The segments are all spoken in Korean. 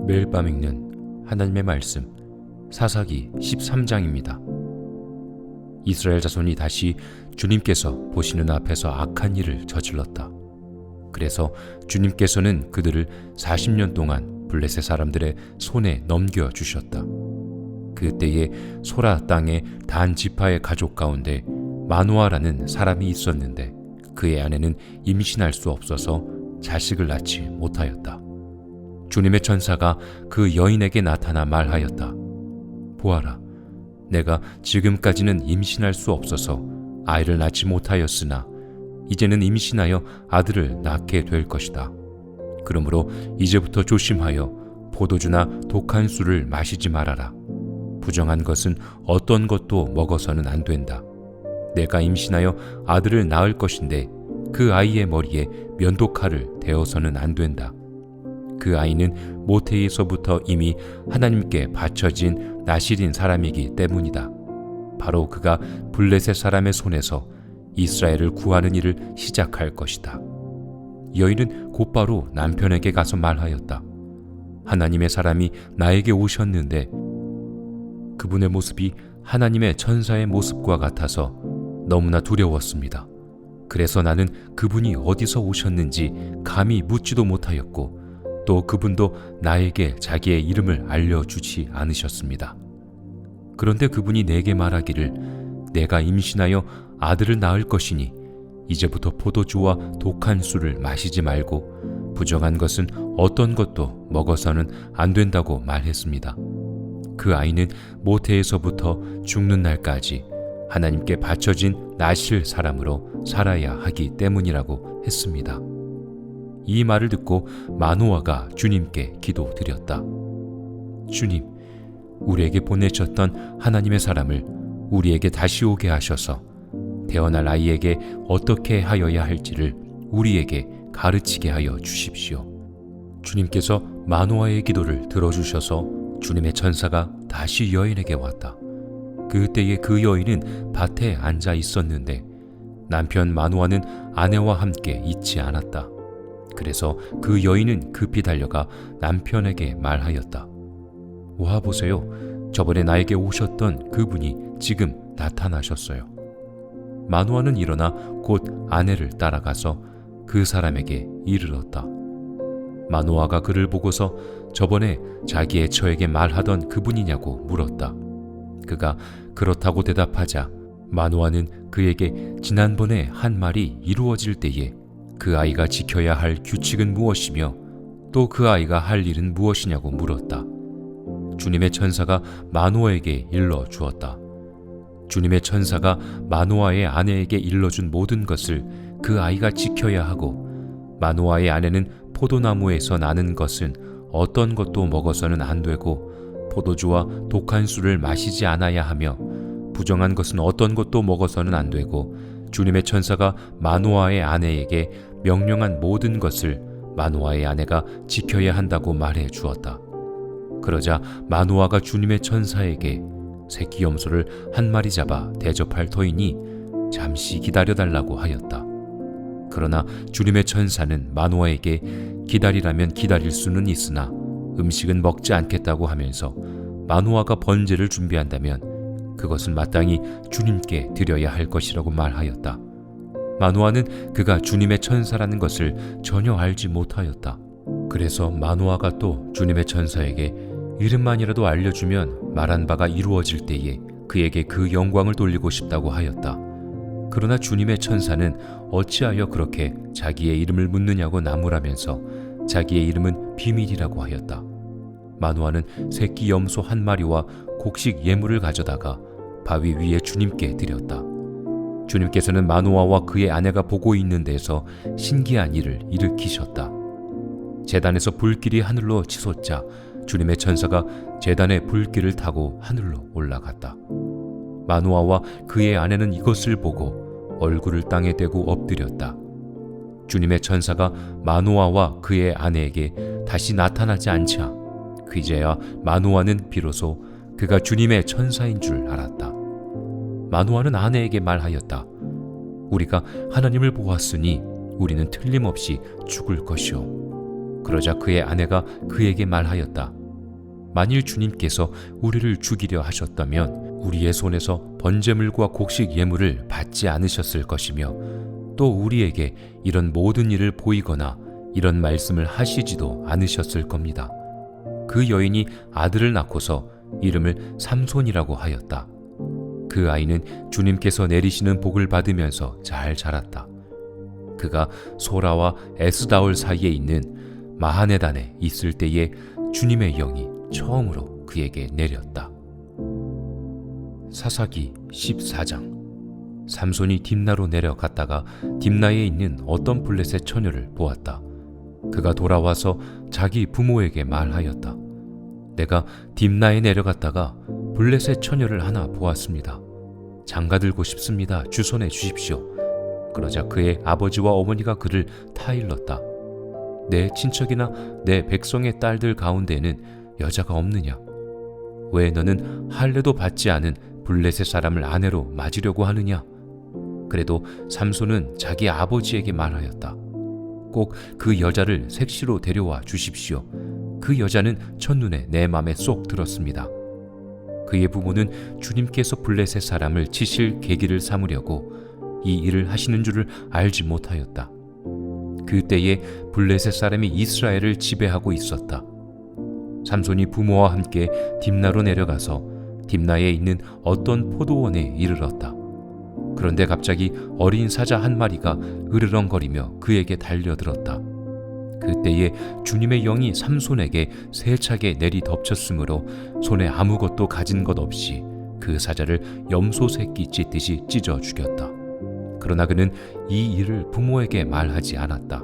매일 밤 읽는 하나님의 말씀 사사기 13장입니다. 이스라엘 자손이 다시 주님께서 보시는 앞에서 악한 일을 저질렀다. 그래서 주님께서는 그들을 40년 동안 블레셋 사람들의 손에 넘겨주셨다. 그때에 소라 땅의 단 지파의 가족 가운데 마노아라는 사람이 있었는데 그의 아내는 임신할 수 없어서 자식을 낳지 못하였다. 주님의 천사가 그 여인에게 나타나 말하였다. 보아라, 내가 지금까지는 임신할 수 없어서 아이를 낳지 못하였으나 이제는 임신하여 아들을 낳게 될 것이다. 그러므로 이제부터 조심하여 포도주나 독한 술을 마시지 말아라. 부정한 것은 어떤 것도 먹어서는 안 된다. 내가 임신하여 아들을 낳을 것인데 그 아이의 머리에 면도칼을 대어서는 안 된다. 그 아이는 모태에서부터 이미 하나님께 바쳐진 나실인 사람이기 때문이다. 바로 그가 블레셋 사람의 손에서 이스라엘을 구하는 일을 시작할 것이다. 여인은 곧바로 남편에게 가서 말하였다. 하나님의 사람이 나에게 오셨는데 그분의 모습이 하나님의 천사의 모습과 같아서 너무나 두려웠습니다. 그래서 나는 그분이 어디서 오셨는지 감히 묻지도 못하였고 또 그분도 나에게 자기의 이름을 알려주지 않으셨습니다. 그런데 그분이 내게 말하기를 내가 임신하여 아들을 낳을 것이니 이제부터 포도주와 독한 술을 마시지 말고 부정한 것은 어떤 것도 먹어서는 안 된다고 말했습니다. 그 아이는 모태에서부터 죽는 날까지 하나님께 바쳐진 나실 사람으로 살아야 하기 때문이라고 했습니다. 이 말을 듣고 마노아가 주님께 기도드렸다. 주님, 우리에게 보내셨던 하나님의 사람을 우리에게 다시 오게 하셔서 태어날 아이에게 어떻게 하여야 할지를 우리에게 가르치게 하여 주십시오. 주님께서 마노아의 기도를 들어주셔서 주님의 천사가 다시 여인에게 왔다. 그때에 그 여인은 밭에 앉아 있었는데 남편 마노아는 아내와 함께 있지 않았다. 그래서 그 여인은 급히 달려가 남편에게 말하였다. 와 보세요. 저번에 나에게 오셨던 그분이 지금 나타나셨어요. 마노아는 일어나 곧 아내를 따라가서 그 사람에게 이르렀다. 마노아가 그를 보고서 저번에 자기의 처에게 말하던 그분이냐고 물었다. 그가 그렇다고 대답하자 마노아는 그에게 지난번에 한 말이 이루어질 때에 그 아이가 지켜야 할 규칙은 무엇이며 또 그 아이가 할 일은 무엇이냐고 물었다. 주님의 천사가 마노아에게 일러 주었다. 주님의 천사가 마노아의 아내에게 일러준 모든 것을 그 아이가 지켜야 하고 마노아의 아내는 포도나무에서 나는 것은 어떤 것도 먹어서는 안 되고 포도주와 독한 술을 마시지 않아야 하며 부정한 것은 어떤 것도 먹어서는 안 되고 주님의 천사가 마노아의 아내에게 명령한 모든 것을 마노아의 아내가 지켜야 한다고 말해 주었다. 그러자 마노아가 주님의 천사에게 새끼 염소를 한 마리 잡아 대접할 터이니 잠시 기다려달라고 하였다. 그러나 주님의 천사는 마노아에게 기다리라면 기다릴 수는 있으나 음식은 먹지 않겠다고 하면서 마노아가 번제를 준비한다면 그것은 마땅히 주님께 드려야 할 것이라고 말하였다. 마노아는 그가 주님의 천사라는 것을 전혀 알지 못하였다. 그래서 마노아가 또 주님의 천사에게 이름만이라도 알려주면 말한 바가 이루어질 때에 그에게 그 영광을 돌리고 싶다고 하였다. 그러나 주님의 천사는 어찌하여 그렇게 자기의 이름을 묻느냐고 나무라면서 자기의 이름은 비밀이라고 하였다. 마노아는 새끼 염소 한 마리와 곡식 예물을 가져다가 바위 위에 주님께 드렸다. 주님께서는 마노아와 그의 아내가 보고 있는 데서 신기한 일을 일으키셨다. 제단에서 불길이 하늘로 치솟자 주님의 천사가 제단의 불길을 타고 하늘로 올라갔다. 마노아와 그의 아내는 이것을 보고 얼굴을 땅에 대고 엎드렸다. 주님의 천사가 마노아와 그의 아내에게 다시 나타나지 않자 그제야 마노아는 비로소 그가 주님의 천사인 줄 알았다. 마노아는 아내에게 말하였다. 우리가 하나님을 보았으니 우리는 틀림없이 죽을 것이오. 그러자 그의 아내가 그에게 말하였다. 만일 주님께서 우리를 죽이려 하셨다면 우리의 손에서 번제물과 곡식 예물을 받지 않으셨을 것이며 또 우리에게 이런 모든 일을 보이거나 이런 말씀을 하시지도 않으셨을 겁니다. 그 여인이 아들을 낳고서 이름을 삼손이라고 하였다. 그 아이는 주님께서 내리시는 복을 받으면서 잘 자랐다. 그가 소라와 에스다올 사이에 있는 마하네단에 있을 때에 주님의 영이 처음으로 그에게 내렸다. 사사기 14장. 삼손이 딥나로 내려갔다가 딥나에 있는 어떤 블레셋 처녀를 보았다. 그가 돌아와서 자기 부모에게 말하였다. 내가 딥나에 내려갔다가 블레셋 처녀를 하나 보았습니다. 장가들고 싶습니다. 주선해 주십시오. 그러자 그의 아버지와 어머니가 그를 타일렀다. 내 친척이나 내 백성의 딸들 가운데에는 여자가 없느냐? 왜 너는 할례도 받지 않은 블레셋 사람을 아내로 맞으려고 하느냐? 그래도 삼손은 자기 아버지에게 말하였다. 꼭 그 여자를 색시로 데려와 주십시오. 그 여자는 첫눈에 내 맘에 쏙 들었습니다. 그의 부모는 주님께서 블레셋 사람을 치실 계기를 삼으려고 이 일을 하시는 줄을 알지 못하였다. 그때에 블레셋 사람이 이스라엘을 지배하고 있었다. 삼손이 부모와 함께 딥나로 내려가서 딥나에 있는 어떤 포도원에 이르렀다. 그런데 갑자기 어린 사자 한 마리가 으르렁거리며 그에게 달려들었다. 그때에 주님의 영이 삼손에게 세차게 내리 덮쳤으므로 손에 아무것도 가진 것 없이 그 사자를 염소 새끼 찢듯이 찢어 죽였다. 그러나 그는 이 일을 부모에게 말하지 않았다.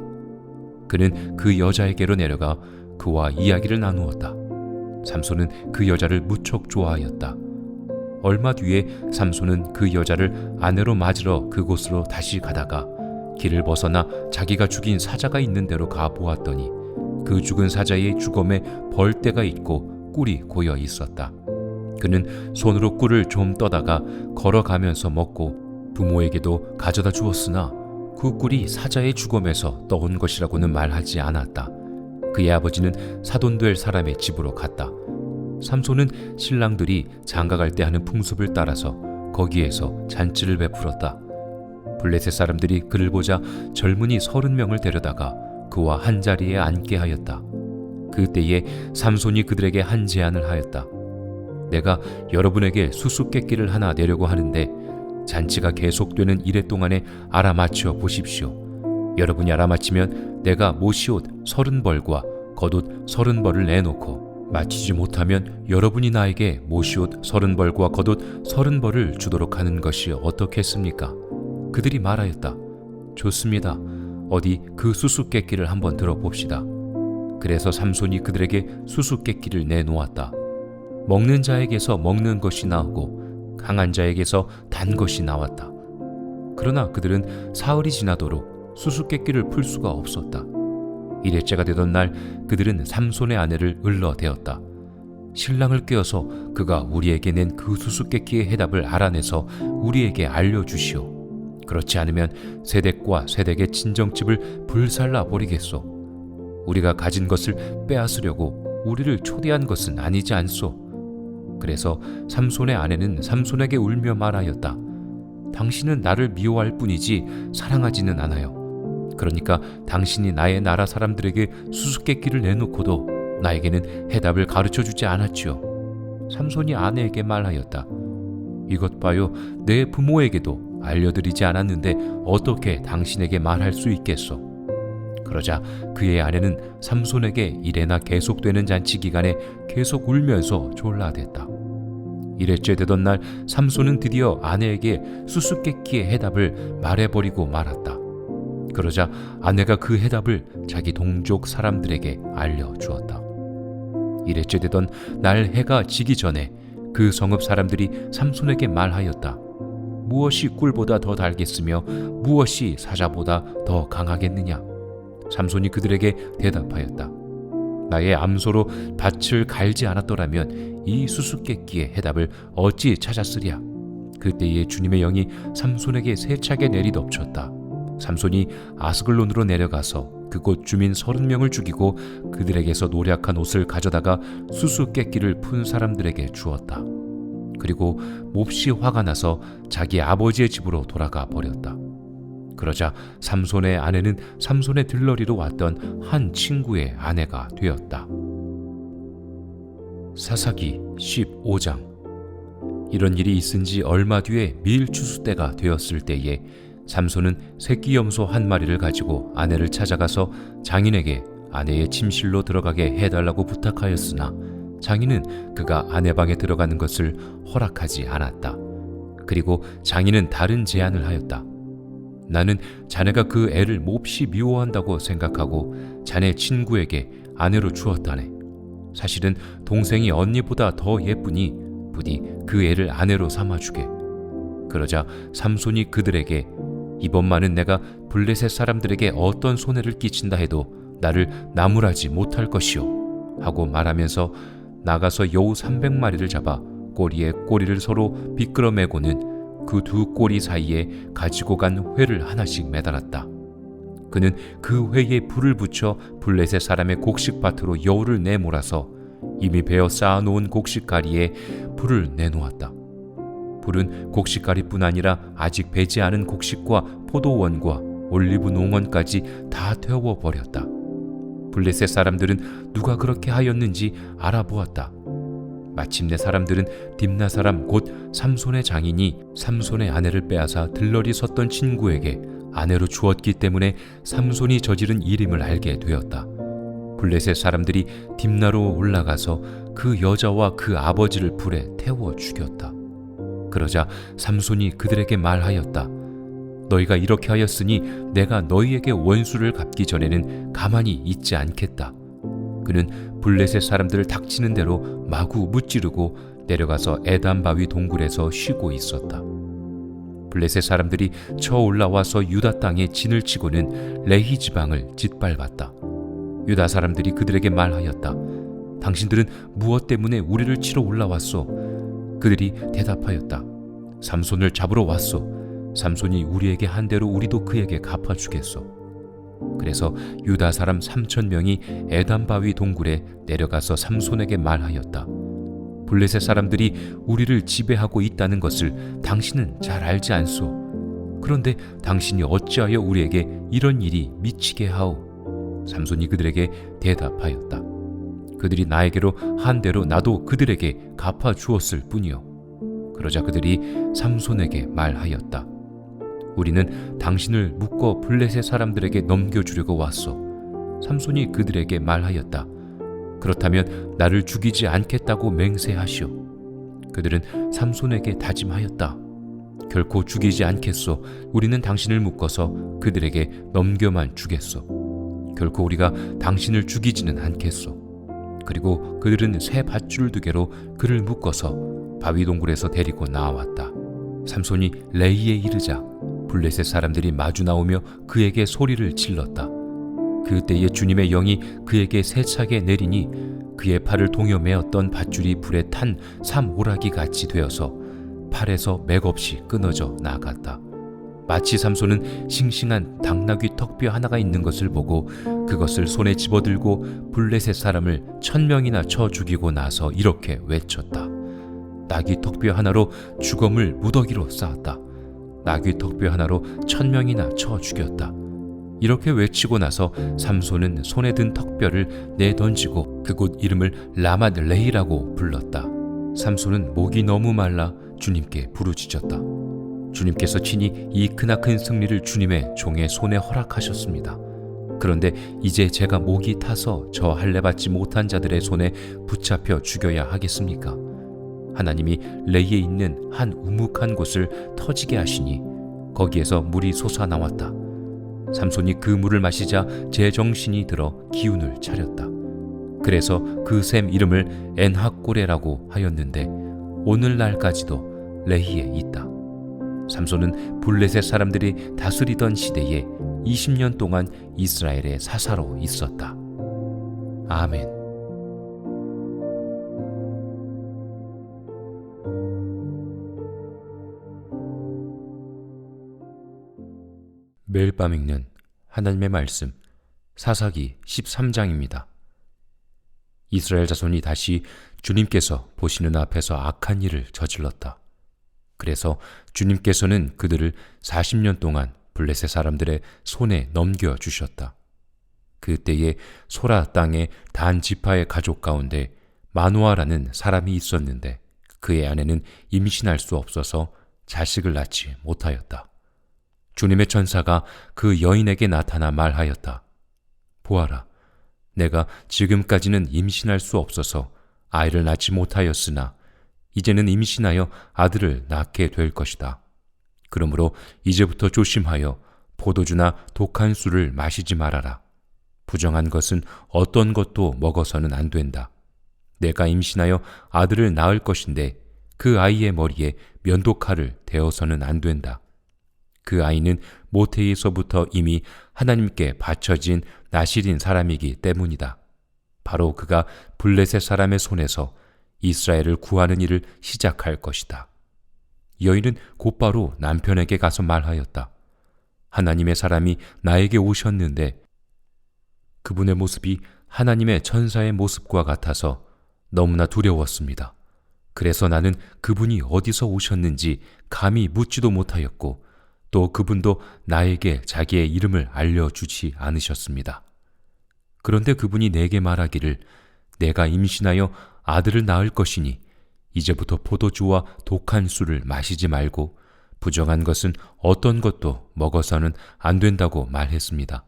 그는 그 여자에게로 내려가 그와 이야기를 나누었다. 삼손은 그 여자를 무척 좋아하였다. 얼마 뒤에 삼손은 그 여자를 아내로 맞으러 그곳으로 다시 가다가 길을 벗어나 자기가 죽인 사자가 있는 데로 가 보았더니 그 죽은 사자의 주검에 벌떼가 있고 꿀이 고여 있었다. 그는 손으로 꿀을 좀 떠다가 걸어가면서 먹고 부모에게도 가져다 주었으나 그 꿀이 사자의 주검에서 떠온 것이라고는 말하지 않았다. 그의 아버지는 사돈될 사람의 집으로 갔다. 삼손은 신랑들이 장가갈 때 하는 풍습을 따라서 거기에서 잔치를 베풀었다. 블레셋 사람들이 그를 보자 젊은이 30명을 데려다가 그와 한 자리에 앉게 하였다. 그때에 삼손이 그들에게 한 제안을 하였다. 내가 여러분에게 수수께끼를 하나 내려고 하는데 잔치가 계속되는 이래 동안에 알아맞혀 보십시오. 여러분이 알아맞히면 내가 모시옷 30벌과 겉옷 30벌을 내놓고 맞히지 못하면 여러분이 나에게 모시옷 30벌과 겉옷 30벌을 주도록 하는 것이 어떻겠습니까? 그들이 말하였다. 좋습니다. 어디 그 수수께끼를 한번 들어봅시다. 그래서 삼손이 그들에게 수수께끼를 내놓았다. 먹는 자에게서 먹는 것이 나오고 강한 자에게서 단 것이 나왔다. 그러나 그들은 사흘이 지나도록 수수께끼를 풀 수가 없었다. 일회째가 되던 날 그들은 삼손의 아내를 을러대었다. 신랑을 꿰어서 그가 우리에게 낸 그 수수께끼의 해답을 알아내서 우리에게 알려주시오. 그렇지 않으면 세댁과 세댁의 친정집을 불살라 버리겠소. 우리가 가진 것을 빼앗으려고 우리를 초대한 것은 아니지 않소. 그래서 삼손의 아내는 삼손에게 울며 말하였다. 당신은 나를 미워할 뿐이지 사랑하지는 않아요. 그러니까 당신이 나의 나라 사람들에게 수수께끼를 내놓고도 나에게는 해답을 가르쳐주지 않았지요. 삼손이 아내에게 말하였다. 이것 봐요. 내 부모에게도 알려드리지 않았는데 어떻게 당신에게 말할 수 있겠소? 그러자 그의 아내는 삼손에게 이래나 계속되는 잔치 기간에 계속 울면서 졸라댔다. 일회째 되던 날 삼손은 드디어 아내에게 수수께끼의 해답을 말해버리고 말았다. 그러자 아내가 그 해답을 자기 동족 사람들에게 알려주었다. 일회째 되던 날 해가 지기 전에 그 성읍 사람들이 삼손에게 말하였다. 무엇이 꿀보다 더 달겠으며 무엇이 사자보다 더 강하겠느냐? 삼손이 그들에게 대답하였다. 나의 암소로 밭을 갈지 않았더라면 이 수수께끼의 해답을 어찌 찾았으랴? 그때에 주님의 영이 삼손에게 세차게 내리덮쳤다. 삼손이 아스글론으로 내려가서 그곳 주민 30명을 죽이고 그들에게서 노략한 옷을 가져다가 수수께끼를 푼 사람들에게 주었다. 그리고 몹시 화가 나서 자기 아버지의 집으로 돌아가 버렸다. 그러자 삼손의 아내는 삼손의 들러리로 왔던 한 친구의 아내가 되었다. 사사기 15장. 이런 일이 있은 지 얼마 뒤에 밀 추수 때가 되었을 때에 삼손은 새끼 염소 한 마리를 가지고 아내를 찾아가서 장인에게 아내의 침실로 들어가게 해달라고 부탁하였으나 장인은 그가 아내 방에 들어가는 것을 허락하지 않았다. 그리고 장인은 다른 제안을 하였다. 나는 자네가 그 애를 몹시 미워한다고 생각하고 자네 친구에게 아내로 주었다네. 사실은 동생이 언니보다 더 예쁘니 부디 그 애를 아내로 삼아주게. 그러자 삼손이 그들에게 이번만은 내가 블레셋 사람들에게 어떤 손해를 끼친다 해도 나를 나무라지 못할 것이요 하고 말하면서 나가서 여우 300마리를 잡아 꼬리에 꼬리를 서로 비끄러 매고는 그 두 꼬리 사이에 가지고 간 회를 하나씩 매달았다. 그는 그 회에 불을 붙여 블레셋 사람의 곡식밭으로 여우를 내몰아서 이미 베어 쌓아놓은 곡식가리에 불을 내놓았다. 불은 곡식가리뿐 아니라 아직 배지 않은 곡식과 포도원과 올리브 농원까지 다 태워버렸다. 블레셋 사람들은 누가 그렇게 하였는지 알아보았다. 마침내 사람들은 딥나 사람 곧 삼손의 장인이 삼손의 아내를 빼앗아 들러리 섰던 친구에게 아내로 주었기 때문에 삼손이 저지른 일임을 알게 되었다. 블레셋 사람들이 딥나로 올라가서 그 여자와 그 아버지를 불에 태워 죽였다. 그러자 삼손이 그들에게 말하였다. 너희가 이렇게 하였으니 내가 너희에게 원수를 갚기 전에는 가만히 있지 않겠다. 그는 블레셋 사람들을 닥치는 대로 마구 무찌르고 내려가서 에담 바위 동굴에서 쉬고 있었다. 블레셋 사람들이 쳐 올라와서 유다 땅에 진을 치고는 레히 지방을 짓밟았다. 유다 사람들이 그들에게 말하였다. 당신들은 무엇 때문에 우리를 치러 올라왔소? 그들이 대답하였다. 삼손을 잡으러 왔소. 삼손이 우리에게 한 대로 우리도 그에게 갚아주겠소. 그래서 유다 사람 3,000명이 에담 바위 동굴에 내려가서 삼손에게 말하였다. 블레셋 사람들이 우리를 지배하고 있다는 것을 당신은 잘 알지 않소. 그런데 당신이 어찌하여 우리에게 이런 일이 미치게 하오? 삼손이 그들에게 대답하였다. 그들이 나에게로 한 대로 나도 그들에게 갚아 주었을 뿐이요. 그러자 그들이 삼손에게 말하였다. 우리는 당신을 묶어 블레셋 사람들에게 넘겨주려고 왔소. 삼손이 그들에게 말하였다. 그렇다면 나를 죽이지 않겠다고 맹세하시오. 그들은 삼손에게 다짐하였다. 결코 죽이지 않겠소. 우리는 당신을 묶어서 그들에게 넘겨만 주겠소. 결코 우리가 당신을 죽이지는 않겠소. 그리고 그들은 새 밧줄 2개로 그를 묶어서 바위 동굴에서 데리고 나왔다. 삼손이 레이에 이르자 블레셋 사람들이 마주 나오며 그에게 소리를 질렀다. 그때에 주님의 영이 그에게 세차게 내리니 그의 팔을 동여 매었던 밧줄이 불에 탄 삼오라기 같이 되어서 팔에서 맥없이 끊어져 나갔다. 마치 삼손은 싱싱한 당나귀 턱뼈 하나가 있는 것을 보고 그것을 손에 집어들고 블레셋 사람을 1,000명이나 쳐 죽이고 나서 이렇게 외쳤다. 나귀 턱뼈 하나로 주검을 무더기로 쌓았다. 나귀 턱뼈 하나로 1,000명이나 쳐 죽였다. 이렇게 외치고 나서 삼손은 손에 든 턱뼈를 내던지고 그곳 이름을 라맛 레히라고 불렀다. 삼손은 목이 너무 말라 주님께 부르짖었다. 주님께서 친히 이 크나큰 승리를 주님의 종의 손에 허락하셨습니다. 그런데 이제 제가 목이 타서 저 할례받지 못한 자들의 손에 붙잡혀 죽여야 하겠습니까? 하나님이 레이에 있는 한 우묵한 곳을 터지게 하시니 거기에서 물이 솟아나왔다. 삼손이 그 물을 마시자 제정신이 들어 기운을 차렸다. 그래서 그 샘 이름을 엔학고레라고 하였는데 오늘날까지도 레히에 있다. 삼손은 블레셋 사람들이 다스리던 시대에 20년 동안 이스라엘의 사사로 있었다. 아멘. 매일 밤 읽는 하나님의 말씀 사사기 13장입니다. 이스라엘 자손이 다시 주님께서 보시는 앞에서 악한 일을 저질렀다. 그래서 주님께서는 그들을 40년 동안 블레셋 사람들의 손에 넘겨주셨다. 그때에 소라 땅의 단 지파의 가족 가운데 마노아라는 사람이 있었는데 그의 아내는 임신할 수 없어서 자식을 낳지 못하였다. 주님의 천사가 그 여인에게 나타나 말하였다. 보아라, 내가 지금까지는 임신할 수 없어서 아이를 낳지 못하였으나 이제는 임신하여 아들을 낳게 될 것이다. 그러므로 이제부터 조심하여 포도주나 독한 술을 마시지 말아라. 부정한 것은 어떤 것도 먹어서는 안 된다. 내가 임신하여 아들을 낳을 것인데 그 아이의 머리에 면도칼을 대어서는 안 된다. 그 아이는 모태에서부터 이미 하나님께 바쳐진 나실인 사람이기 때문이다. 바로 그가 블레셋 사람의 손에서 이스라엘을 구하는 일을 시작할 것이다. 여인은 곧바로 남편에게 가서 말하였다. 하나님의 사람이 나에게 오셨는데 그분의 모습이 하나님의 천사의 모습과 같아서 너무나 두려웠습니다. 그래서 나는 그분이 어디서 오셨는지 감히 묻지도 못하였고 또 그분도 나에게 자기의 이름을 알려주지 않으셨습니다. 그런데 그분이 내게 말하기를 내가 임신하여 아들을 낳을 것이니 이제부터 포도주와 독한 술을 마시지 말고 부정한 것은 어떤 것도 먹어서는 안 된다고 말했습니다.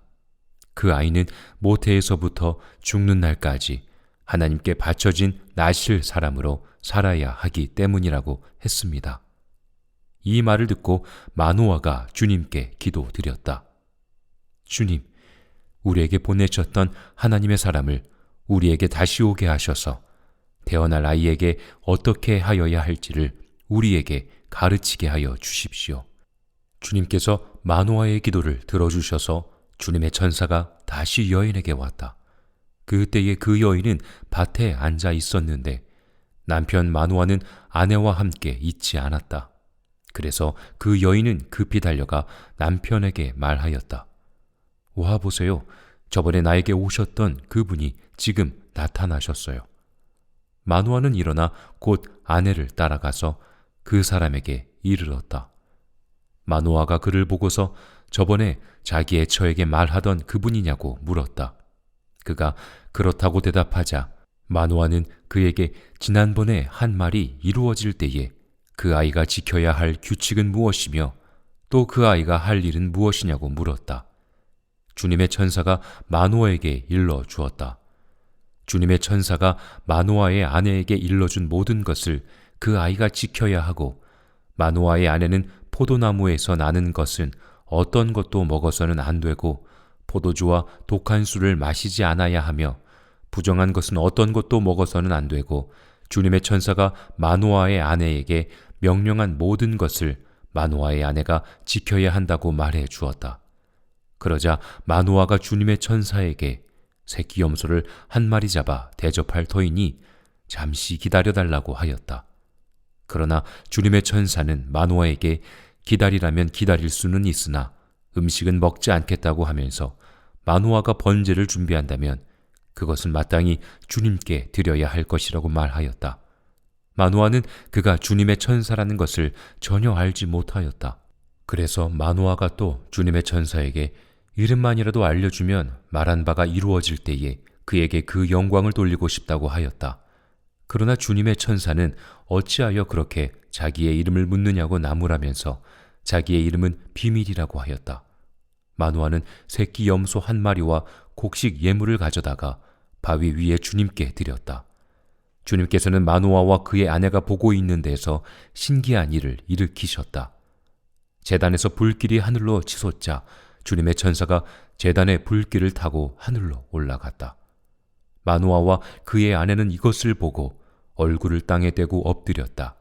그 아이는 모태에서부터 죽는 날까지 하나님께 바쳐진 나실 사람으로 살아야 하기 때문이라고 했습니다. 이 말을 듣고 마노아가 주님께 기도드렸다. 주님, 우리에게 보내셨던 하나님의 사람을 우리에게 다시 오게 하셔서 태어날 아이에게 어떻게 하여야 할지를 우리에게 가르치게 하여 주십시오. 주님께서 마노아의 기도를 들어주셔서 주님의 천사가 다시 여인에게 왔다. 그때에 그 여인은 밭에 앉아 있었는데 남편 마노아는 아내와 함께 있지 않았다. 그래서 그 여인은 급히 달려가 남편에게 말하였다. 와 보세요. 저번에 나에게 오셨던 그분이 지금 나타나셨어요. 마노아는 일어나 곧 아내를 따라가서 그 사람에게 이르렀다. 마노아가 그를 보고서 저번에 자기의 처에게 말하던 그분이냐고 물었다. 그가 그렇다고 대답하자 마노아는 그에게 지난번에 한 말이 이루어질 때에 그 아이가 지켜야 할 규칙은 무엇이며 또 그 아이가 할 일은 무엇이냐고 물었다. 주님의 천사가 마노아에게 일러 주었다. 주님의 천사가 마노아의 아내에게 일러준 모든 것을 그 아이가 지켜야 하고 마노아의 아내는 포도나무에서 나는 것은 어떤 것도 먹어서는 안 되고 포도주와 독한 술을 마시지 않아야 하며 부정한 것은 어떤 것도 먹어서는 안 되고 주님의 천사가 마노아의 아내에게 명령한 모든 것을 마노아의 아내가 지켜야 한다고 말해 주었다. 그러자 마노아가 주님의 천사에게 새끼 염소를 한 마리 잡아 대접할 터이니 잠시 기다려달라고 하였다. 그러나 주님의 천사는 마노아에게 기다리라면 기다릴 수는 있으나 음식은 먹지 않겠다고 하면서 마노아가 번제를 준비한다면 그것은 마땅히 주님께 드려야 할 것이라고 말하였다. 마노아는 그가 주님의 천사라는 것을 전혀 알지 못하였다. 그래서 마노아가 또 주님의 천사에게 이름만이라도 알려주면 말한 바가 이루어질 때에 그에게 그 영광을 돌리고 싶다고 하였다. 그러나 주님의 천사는 어찌하여 그렇게 자기의 이름을 묻느냐고 나무라면서 자기의 이름은 비밀이라고 하였다. 마노아는 새끼 염소 한 마리와 곡식 예물을 가져다가 바위 위에 주님께 드렸다. 주님께서는 마노아와 그의 아내가 보고 있는 데서 신기한 일을 일으키셨다. 제단에서 불길이 하늘로 치솟자 주님의 천사가 제단의 불길을 타고 하늘로 올라갔다. 마노아와 그의 아내는 이것을 보고 얼굴을 땅에 대고 엎드렸다.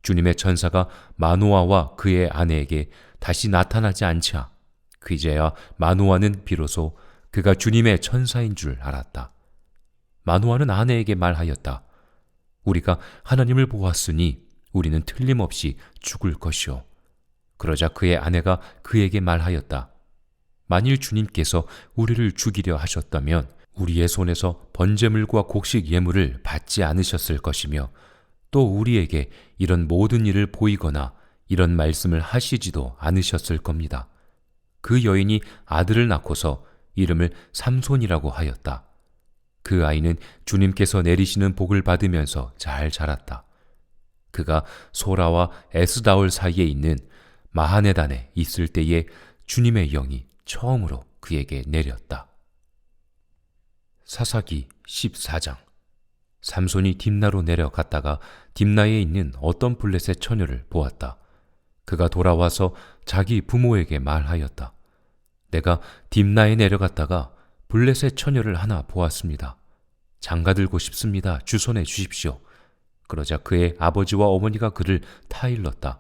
주님의 천사가 마노아와 그의 아내에게 다시 나타나지 않자 그제야 마노아는 비로소 그가 주님의 천사인 줄 알았다. 마노아는 아내에게 말하였다. 우리가 하나님을 보았으니 우리는 틀림없이 죽을 것이오. 그러자 그의 아내가 그에게 말하였다. 만일 주님께서 우리를 죽이려 하셨다면 우리의 손에서 번제물과 곡식 예물을 받지 않으셨을 것이며 또 우리에게 이런 모든 일을 보이거나 이런 말씀을 하시지도 않으셨을 겁니다. 그 여인이 아들을 낳고서 이름을 삼손이라고 하였다. 그 아이는 주님께서 내리시는 복을 받으면서 잘 자랐다. 그가 소라와 에스다올 사이에 있는 마하네단에 있을 때에 주님의 영이 처음으로 그에게 내렸다. 사사기 14장. 삼손이 딥나로 내려갔다가 딥나에 있는 어떤 블레셋 처녀를 보았다. 그가 돌아와서 자기 부모에게 말하였다. 내가 딥나에 내려갔다가 블레셋 처녀를 하나 보았습니다. 장가들고 싶습니다. 주선해 주십시오. 그러자 그의 아버지와 어머니가 그를 타일렀다.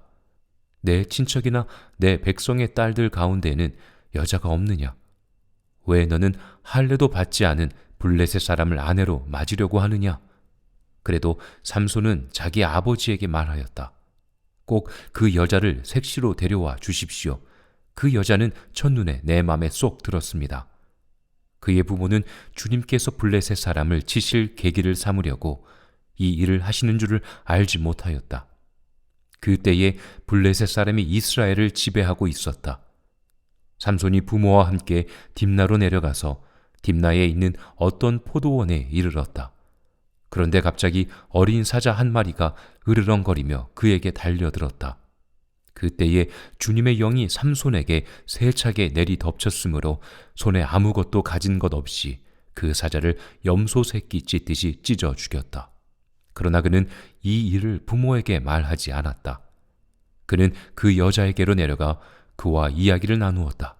내 친척이나 내 백성의 딸들 가운데에는 여자가 없느냐? 왜 너는 할례도 받지 않은 블레셋 사람을 아내로 맞으려고 하느냐? 그래도 삼손은 자기 아버지에게 말하였다. 꼭 그 여자를 색시로 데려와 주십시오. 그 여자는 첫눈에 내 맘에 쏙 들었습니다. 그의 부모는 주님께서 블레셋 사람을 치실 계기를 삼으려고 이 일을 하시는 줄을 알지 못하였다. 그때에 블레셋 사람이 이스라엘을 지배하고 있었다. 삼손이 부모와 함께 딥나로 내려가서 딥나에 있는 어떤 포도원에 이르렀다. 그런데 갑자기 어린 사자 한 마리가 으르렁거리며 그에게 달려들었다. 그때에 주님의 영이 삼손에게 세차게 내리 덮쳤으므로 손에 아무것도 가진 것 없이 그 사자를 염소 새끼 찢듯이 찢어 죽였다. 그러나 그는 이 일을 부모에게 말하지 않았다. 그는 그 여자에게로 내려가 그와 이야기를 나누었다.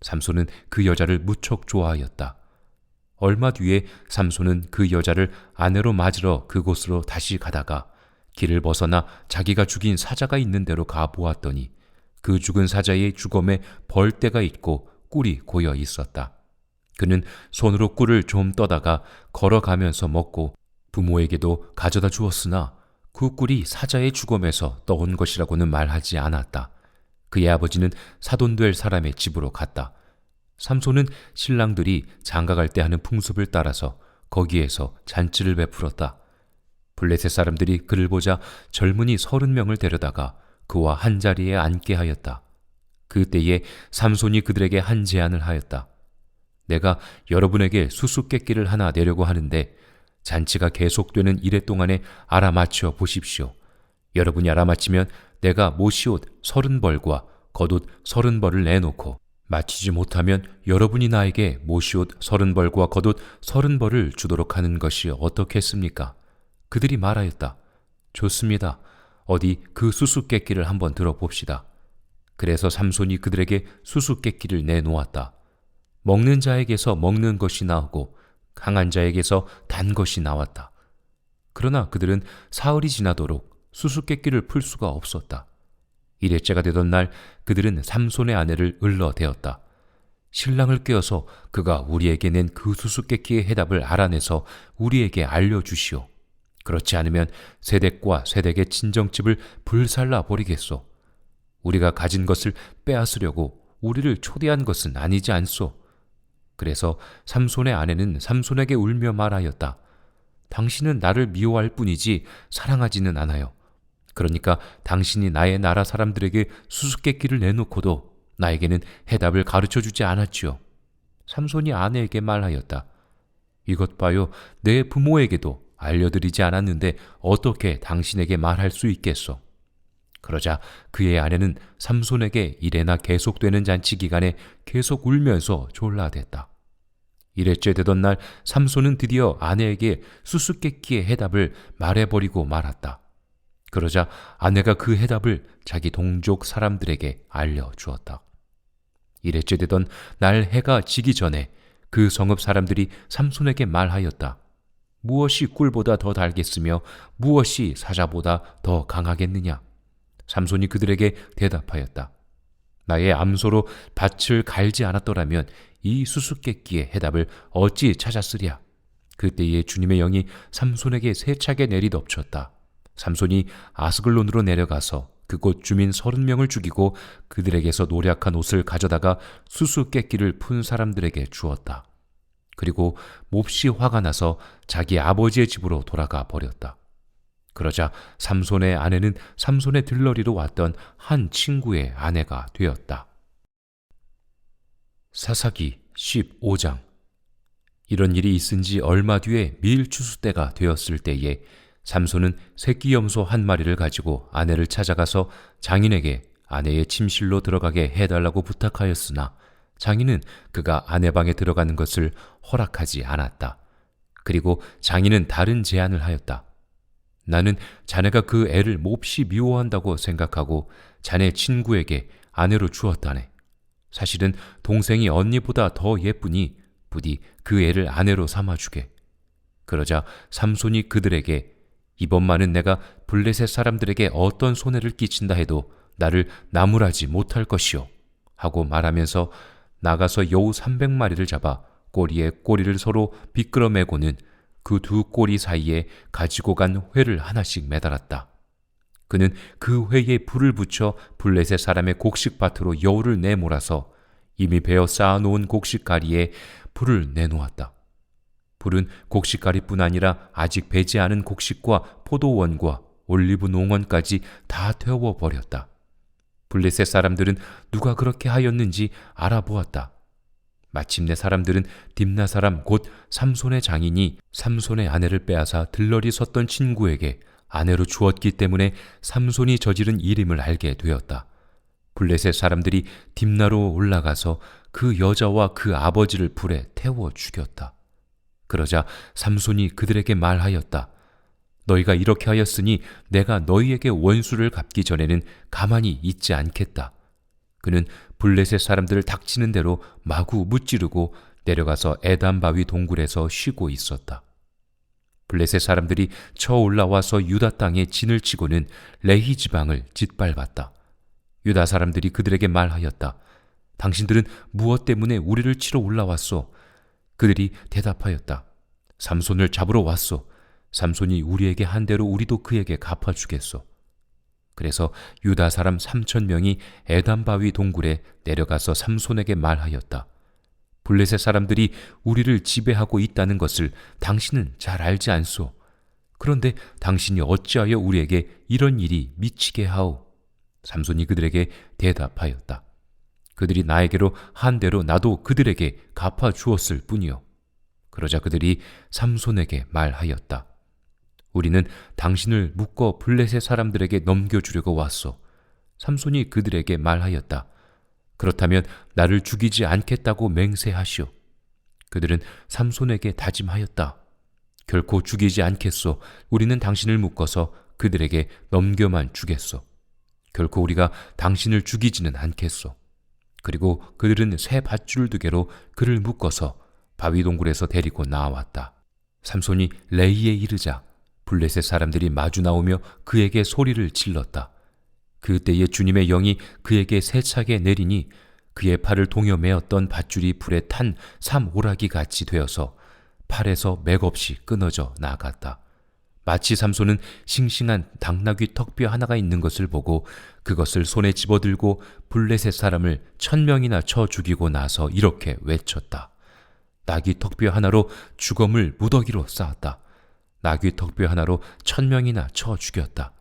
삼손은 그 여자를 무척 좋아하였다. 얼마 뒤에 삼손은 그 여자를 아내로 맞으러 그곳으로 다시 가다가 길을 벗어나 자기가 죽인 사자가 있는 데로 가 보았더니 그 죽은 사자의 주검에 벌떼가 있고 꿀이 고여 있었다. 그는 손으로 꿀을 좀 떠다가 걸어가면서 먹고 부모에게도 가져다 주었으나 그 꿀이 사자의 주검에서 떠온 것이라고는 말하지 않았다. 그의 아버지는 사돈될 사람의 집으로 갔다. 삼손은 신랑들이 장가갈 때 하는 풍습을 따라서 거기에서 잔치를 베풀었다. 블레셋 사람들이 그를 보자 젊은이 30명을 데려다가 그와 한자리에 앉게 하였다. 그때에 삼손이 그들에게 한 제안을 하였다. 내가 여러분에게 수수께끼를 하나 내려고 하는데 잔치가 계속되는 이래 동안에 알아맞혀 보십시오. 여러분이 알아맞히면 내가 모시옷 30벌과 겉옷 30벌을 내놓고 마치지 못하면 여러분이 나에게 모시옷 30벌과 겉옷 30벌을 주도록 하는 것이 어떻겠습니까? 그들이 말하였다. 좋습니다. 어디 그 수수께끼를 한번 들어봅시다. 그래서 삼손이 그들에게 수수께끼를 내놓았다. 먹는 자에게서 먹는 것이 나오고 강한 자에게서 단 것이 나왔다. 그러나 그들은 사흘이 지나도록 수수께끼를 풀 수가 없었다. 일회째가 되던 날 그들은 삼손의 아내를 을러대었다. 신랑을 깨어서 그가 우리에게 낸 그 수수께끼의 해답을 알아내서 우리에게 알려주시오. 그렇지 않으면 세댁과 세댁의 친정집을 불살라 버리겠소. 우리가 가진 것을 빼앗으려고 우리를 초대한 것은 아니지 않소. 그래서 삼손의 아내는 삼손에게 울며 말하였다. 당신은 나를 미워할 뿐이지 사랑하지는 않아요. 그러니까 당신이 나의 나라 사람들에게 수수께끼를 내놓고도 나에게는 해답을 가르쳐주지 않았지요. 삼손이 아내에게 말하였다. 이것 봐요. 내 부모에게도 알려드리지 않았는데 어떻게 당신에게 말할 수 있겠소? 그러자 그의 아내는 삼손에게 이래나 계속되는 잔치 기간에 계속 울면서 졸라댔다. 이래째 되던 날 삼손은 드디어 아내에게 수수께끼의 해답을 말해버리고 말았다. 그러자 아내가 그 해답을 자기 동족 사람들에게 알려주었다. 이래째 되던 날 해가 지기 전에 그 성읍 사람들이 삼손에게 말하였다. 무엇이 꿀보다 더 달겠으며 무엇이 사자보다 더 강하겠느냐? 삼손이 그들에게 대답하였다. 나의 암소로 밭을 갈지 않았더라면 이 수수께끼의 해답을 어찌 찾았으랴? 그때에 주님의 영이 삼손에게 세차게 내리덮쳤다. 삼손이 아스글론으로 내려가서 그곳 주민 30명을 죽이고 그들에게서 노략한 옷을 가져다가 수수께끼를 푼 사람들에게 주었다. 그리고 몹시 화가 나서 자기 아버지의 집으로 돌아가 버렸다. 그러자 삼손의 아내는 삼손의 들러리로 왔던 한 친구의 아내가 되었다. 사사기 15장. 이런 일이 있은 지 얼마 뒤에 밀 추수 때가 되었을 때에 삼손은 새끼 염소 한 마리를 가지고 아내를 찾아가서 장인에게 아내의 침실로 들어가게 해달라고 부탁하였으나 장인은 그가 아내 방에 들어가는 것을 허락하지 않았다. 그리고 장인은 다른 제안을 하였다. 나는 자네가 그 애를 몹시 미워한다고 생각하고 자네 친구에게 아내로 주었다네. 사실은 동생이 언니보다 더 예쁘니 부디 그 애를 아내로 삼아주게. 그러자 삼손이 그들에게 이번만은 내가 블레셋 사람들에게 어떤 손해를 끼친다 해도 나를 나무라지 못할 것이요 하고 말하면서 나가서 여우 300마리를 잡아 꼬리에 꼬리를 서로 비끄러 매고는 그 두 꼬리 사이에 가지고 간 회를 하나씩 매달았다. 그는 그 회에 불을 붙여 블레셋 사람의 곡식밭으로 여우를 내몰아서 이미 베어 쌓아놓은 곡식가리에 불을 내놓았다. 불은 곡식가리뿐 아니라 아직 배지 않은 곡식과 포도원과 올리브 농원까지 다 태워버렸다. 블레셋 사람들은 누가 그렇게 하였는지 알아보았다. 마침내 사람들은 딥나 사람 곧 삼손의 장인이 삼손의 아내를 빼앗아 들러리 섰던 친구에게 아내로 주었기 때문에 삼손이 저지른 일임을 알게 되었다. 블레셋 사람들이 딥나로 올라가서 그 여자와 그 아버지를 불에 태워 죽였다. 그러자 삼손이 그들에게 말하였다. 너희가 이렇게 하였으니 내가 너희에게 원수를 갚기 전에는 가만히 있지 않겠다. 그는 블레셋 사람들을 닥치는 대로 마구 무찌르고 내려가서 에담 바위 동굴에서 쉬고 있었다. 블레셋 사람들이 쳐 올라와서 유다 땅에 진을 치고는 레히 지방을 짓밟았다. 유다 사람들이 그들에게 말하였다. 당신들은 무엇 때문에 우리를 치러 올라왔소? 그들이 대답하였다. 삼손을 잡으러 왔소. 삼손이 우리에게 한 대로 우리도 그에게 갚아주겠소. 그래서 유다 사람 3,000명이 에담 바위 동굴에 내려가서 삼손에게 말하였다. 블레셋 사람들이 우리를 지배하고 있다는 것을 당신은 잘 알지 않소. 그런데 당신이 어찌하여 우리에게 이런 일이 미치게 하오? 삼손이 그들에게 대답하였다. 그들이 나에게로 한 대로 나도 그들에게 갚아주었을 뿐이요. 그러자 그들이 삼손에게 말하였다. 우리는 당신을 묶어 블레셋 사람들에게 넘겨주려고 왔소. 삼손이 그들에게 말하였다. 그렇다면 나를 죽이지 않겠다고 맹세하시오. 그들은 삼손에게 다짐하였다. 결코 죽이지 않겠소. 우리는 당신을 묶어서 그들에게 넘겨만 주겠소. 결코 우리가 당신을 죽이지는 않겠소. 그리고 그들은 새 밧줄 2개로 그를 묶어서 바위 동굴에서 데리고 나왔다. 삼손이 레이에 이르자 블레셋 사람들이 마주 나오며 그에게 소리를 질렀다. 그때에 주님의 영이 그에게 세차게 내리니 그의 팔을 동여 매었던 밧줄이 불에 탄 삼오라기 같이 되어서 팔에서 맥없이 끊어져 나갔다. 마치 삼손은 싱싱한 당나귀 턱뼈 하나가 있는 것을 보고 그것을 손에 집어들고 블레셋 사람을 1,000명이나 쳐 죽이고 나서 이렇게 외쳤다. 나귀 턱뼈 하나로 주검을 무더기로 쌓았다. 나귀 턱뼈 하나로 1,000명이나 쳐 죽였다.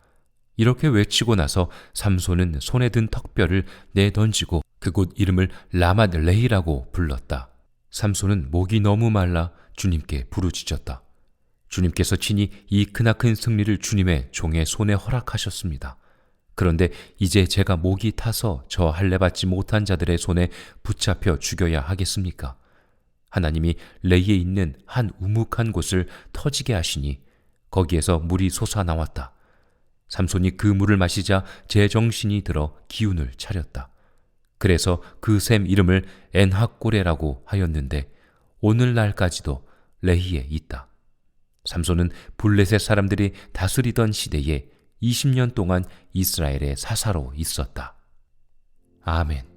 이렇게 외치고 나서 삼손은 손에 든 턱뼈를 내던지고 그곳 이름을 라맛 레히라고 불렀다. 삼손은 목이 너무 말라 주님께 부르짖었다. 주님께서 친히 이 크나큰 승리를 주님의 종의 손에 허락하셨습니다. 그런데 이제 제가 목이 타서 저 할례받지 못한 자들의 손에 붙잡혀 죽여야 하겠습니까? 하나님이 레이에 있는 한 우묵한 곳을 터지게 하시니 거기에서 물이 솟아나왔다. 삼손이 그 물을 마시자 제정신이 들어 기운을 차렸다. 그래서 그 샘 이름을 엔학고레라고 하였는데 오늘날까지도 레히에 있다. 삼손은 블레셋 사람들이 다스리던 시대에 20년 동안 이스라엘의 사사로 있었다. 아멘.